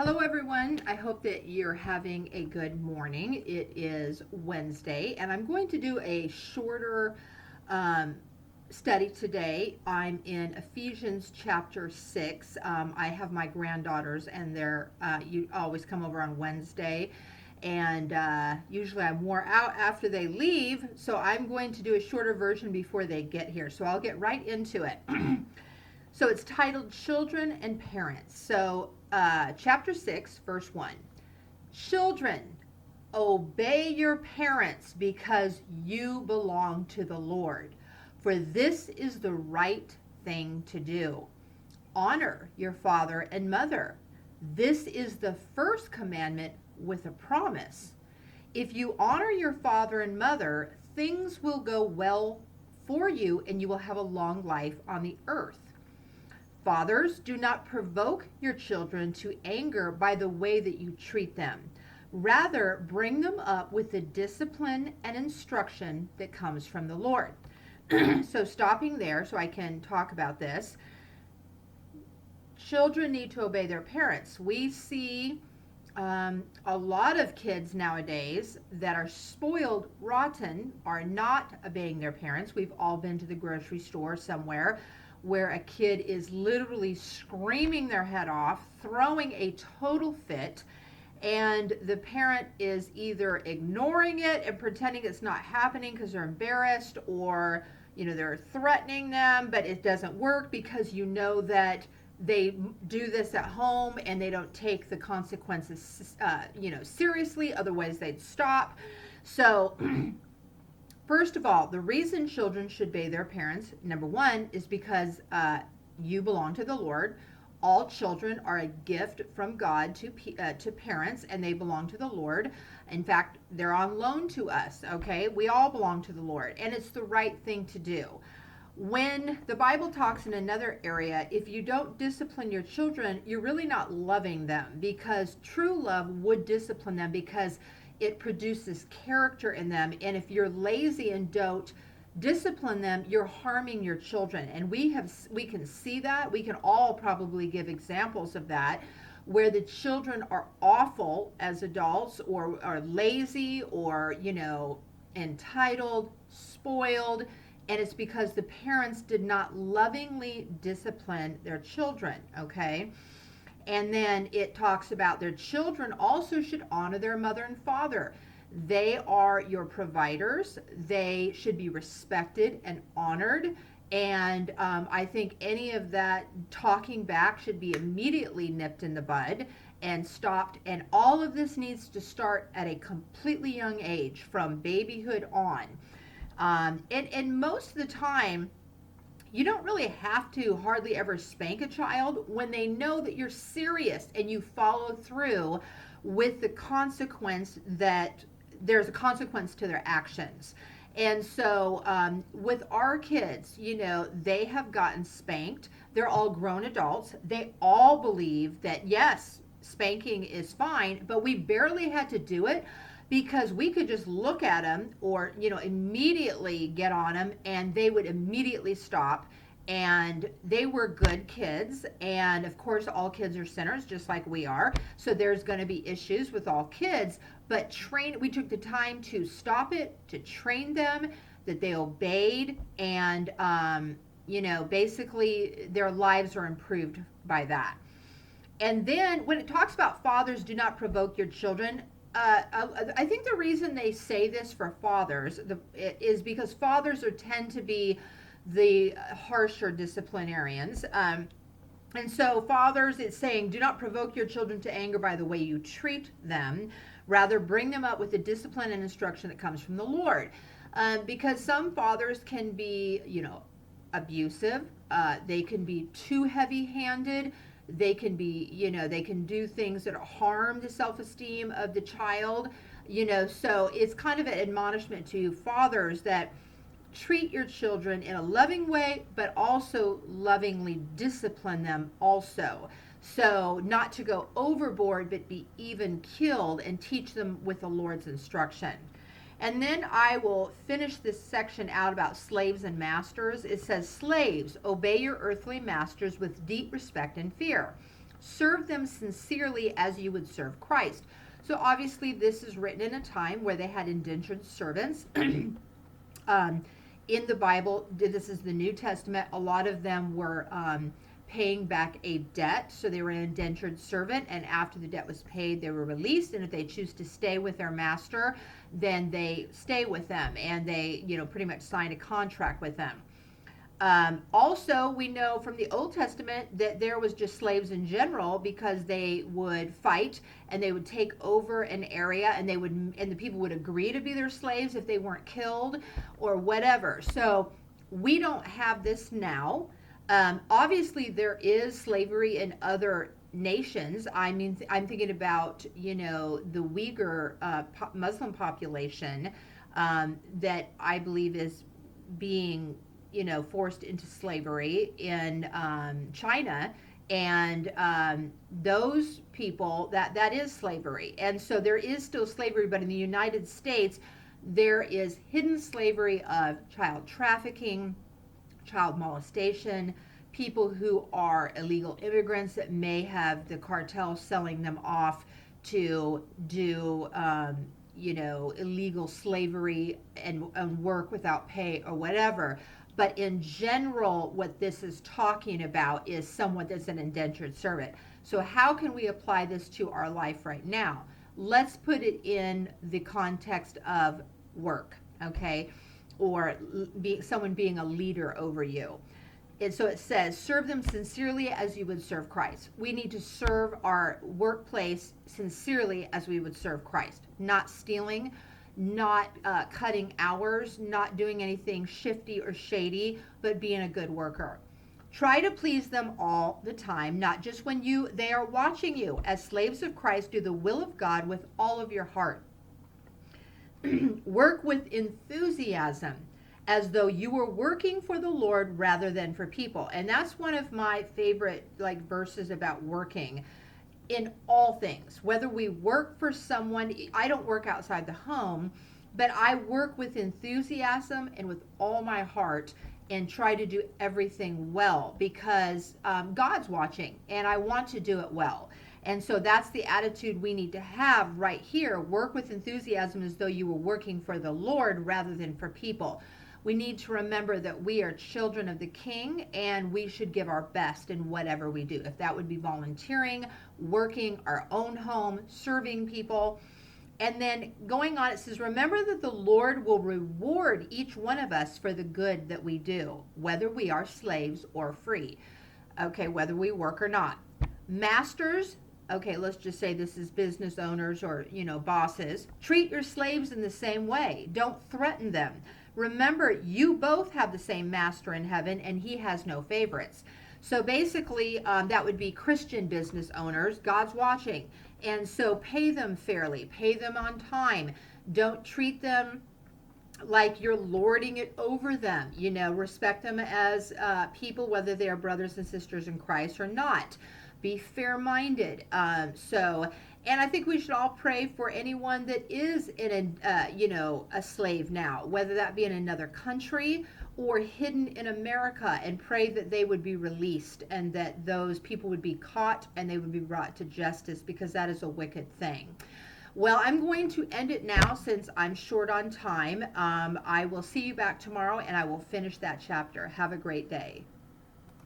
Hello, everyone. I hope that you're having a good morning. It is Wednesday, and I'm going to do a shorter um, study today. I'm in Ephesians chapter 6. I have my granddaughters, and you always come over on Wednesday. And usually I'm wore out after they leave, so I'm going to do a shorter version before they get here. So I'll get right into it. So it's titled Children and Parents. So, chapter 6, verse 1. Children, obey your parents because you belong to the Lord, for this is the right thing to do. Honor your father and mother. This is the first commandment with a promise. If you honor your father and mother, things will go well for you and you will have a long life on the earth. Fathers, do not provoke your children to anger by the way that you treat them. Rather, bring them up with the discipline and instruction that comes from the Lord. So, stopping there so I can talk about this. Children need to obey their parents. We see a lot of kids nowadays that are spoiled rotten are not obeying their parents. We've all been to the grocery store somewhere where a kid is literally screaming their head off, throwing a total fit, and the parent is either ignoring it and pretending it's not happening because they're embarrassed, or they're threatening them, but it doesn't work because that they do this at home and they don't take the consequences seriously, otherwise they'd stop. So first of all, the reason children should obey their parents, number one, is because you belong to the Lord. All children are a gift from God to parents, and they belong to the Lord. In fact, they're on loan to us, okay? We all belong to the Lord, and it's the right thing to do. When the Bible talks in another area, if you don't discipline your children, you're really not loving them, because true love would discipline them because it produces character in them. And if you're lazy and don't discipline them, you're harming your children. And we can see that. We can all probably give examples of that, where the children are awful as adults, or are lazy, or entitled, spoiled, and it's because the parents did not lovingly discipline their children, okay? And then it talks about their children also should honor their mother and father. They are your providers. They should be respected and honored. And I think any of that talking back should be immediately nipped in the bud and stopped. And all of this needs to start at a completely young age, from babyhood on. And most of the time, you don't really have to hardly ever spank a child when they know that you're serious and you follow through with the consequence, that there's a consequence to their actions. And so with our kids, they have gotten spanked. They're all grown adults. They all believe that, yes, spanking is fine, but we barely had to do it because we could just look at them, or immediately get on them, and they would immediately stop. And they were good kids, and of course all kids are sinners just like we are, so there's going to be issues with all kids. But we took the time to stop it, to train them, that they obeyed, and basically their lives are improved by that. And then when it talks about fathers, do not provoke your children, I think the reason they say this for fathers is because fathers tend to be the harsher disciplinarians. And so fathers, it's saying, do not provoke your children to anger by the way you treat them. Rather, bring them up with the discipline and instruction that comes from the Lord. Because some fathers can be, abusive. They can be too heavy-handed. They can be, they can do things that harm the self-esteem of the child. So it's kind of an admonishment to fathers that treat your children in a loving way, but also lovingly discipline them also. So not to go overboard, but be even killed, and teach them with the Lord's instruction. And then I will finish this section out about slaves and masters. It says, slaves, obey your earthly masters with deep respect and fear. Serve them sincerely as you would serve Christ. So obviously, this is written in a time where they had indentured servants. um, in the Bible, this is the New Testament, a lot of them were paying back a debt. So they were an indentured servant, and after the debt was paid, they were released. And if they choose to stay with their master, then they stay with them, and they, pretty much sign a contract with them. Also, we know from the Old Testament that there was just slaves in general, because they would fight and they would take over an area, and the people would agree to be their slaves if they weren't killed or whatever. So we don't have this now. Obviously, there is slavery in other nations. I mean, I'm thinking about the Uyghur Muslim population that I believe is being forced into slavery in China, and those people, that is slavery. And so there is still slavery, but in the United States, there is hidden slavery of child trafficking, child molestation, people who are illegal immigrants that may have the cartel selling them off to do illegal slavery and work without pay or whatever. But in general, what this is talking about is someone that's an indentured servant. So how can we apply this to our life right now? Let's put it in the context of work, okay? Or someone being a leader over you. And so it says, serve them sincerely as you would serve Christ. We need to serve our workplace sincerely as we would serve Christ. Not stealing, not cutting hours, not doing anything shifty or shady, but being a good worker. Try to please them all the time, not just when they are watching you. As slaves of Christ, do the will of God with all of your heart. Work with enthusiasm, as though you were working for the Lord rather than for people. And that's one of my favorite verses about working in all things. Whether we work for someone, I don't work outside the home, but I work with enthusiasm and with all my heart, and try to do everything well, because God's watching and I want to do it well. And so that's the attitude we need to have right here. Work with enthusiasm as though you were working for the Lord rather than for people. We need to remember that we are children of the King, and we should give our best in whatever we do. If that would be volunteering, working our own home, serving people. And then going on, it says, remember that the Lord will reward each one of us for the good that we do, whether we are slaves or free. Okay, whether we work or not. Masters, okay, let's just say this is business owners or, bosses. Treat your slaves in the same way. Don't threaten them. Remember, you both have the same master in heaven, and he has no favorites. So basically, that would be Christian business owners. God's watching. And so pay them fairly. Pay them on time. Don't treat them like you're lording it over them. Respect them as people, whether they are brothers and sisters in Christ or not. Be fair-minded. And I think we should all pray for anyone that is in a slave now, whether that be in another country or hidden in America, and pray that they would be released, and that those people would be caught and they would be brought to justice, because that is a wicked thing. Well, I'm going to end it now since I'm short on time. I will see you back tomorrow, and I will finish that chapter. Have a great day.